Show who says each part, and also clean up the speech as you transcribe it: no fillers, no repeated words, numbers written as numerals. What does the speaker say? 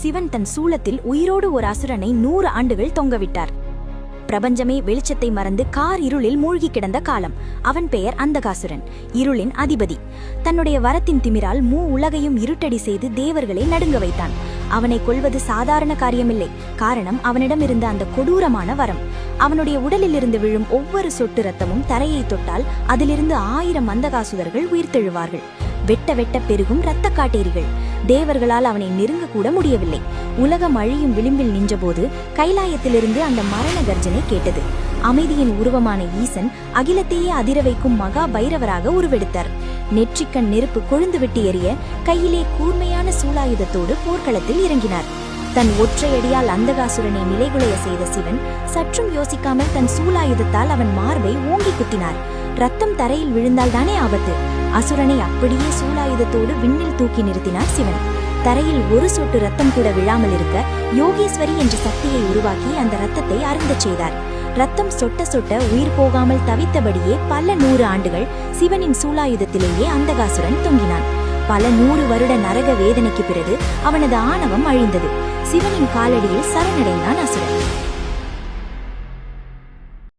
Speaker 1: சிவன் தன் சூலத்தில் உயிரோடு ஒரு அசுரனை 100 ஆண்டுகள் தொங்கவிட்டார். பிரபஞ்சமே வெளிச்சத்தை மறந்து இருளில் மூழ்கி கிடந்த காலம். அவன் பெயர் அந்தகாசுரன், இருளின் அதிபதி. தன்னுடைய வரத்தின் திமிரால் உலகையும் இருட்டடி செய்து தேவர்களை நடுங்க வைத்தான். அவனை கொல்வது சாதாரண காரியமில்லை. காரணம், அவனிடம் இருந்த அந்த கொடூரமான வரம். அவனுடைய உடலில் இருந்து விழும் ஒவ்வொரு சொட்டு ரத்தமும் தரையை தொட்டால் அதிலிருந்து 1000 அந்தகாசுரர்கள் உயிர்த்தெழுவார்கள். வெட்ட வெட்ட பெருகும் இரத்த காட்டேரிகள். தேவர்களால் அவனை நெருங்க கூட முடியவில்லை. உலகம் அழியும் விளிம்பில் நின்றபோது கைலாயத்திலிருந்து அந்த மரண கர்ஜனை கேட்டது. அமைதியின் உருவமான ஈசன் அகிலத்தையே அதிர வைக்கும் மகா பைரவராக உருவெடுத்தார். நெற்றிக்கண் நெருப்பு கொழுந்து விட்டு எறிய கையிலே கூர்மையான சூலாயுதத்தோடு போர்க்களத்தில் இறங்கினார். தன் ஒற்றையடியால் அந்தகாசுரனை நிலைகுலைய செய்த சிவன் சற்றும் யோசிக்காமல் தன் சூலாயுதத்தால் அவன் மார்பை ஓங்கி குத்தினார். ரத்தம் தரையில் விழுந்தால் தானே ஆபத்து. அசுரனை அப்படியே சூலாயுதத்தோடு விண்ணில் தூக்கி நிறுத்தினார் சிவன். தரையில் ஒரு சொட்டு ரத்தம் கூட விழாமல் இருக்க யோகேஸ்வரி என்ற சக்தியை உருவாக்கி அந்த ரத்தத்தை அருந்தச் செய்தார். ரத்தம் சொட்ட சொட்ட உயிர் போகாமல் தவித்தபடியே பல 100 ஆண்டுகள் சிவனின் சூலாயுதத்திலேயே அந்தகாசுரன் தொங்கினான். பல 100 வருட நரக வேதனைக்கு பிறகு அவனது ஆணவம் அழிந்தது. சிவனின் காலடியில் சரணடைந்தான் அசுரன்.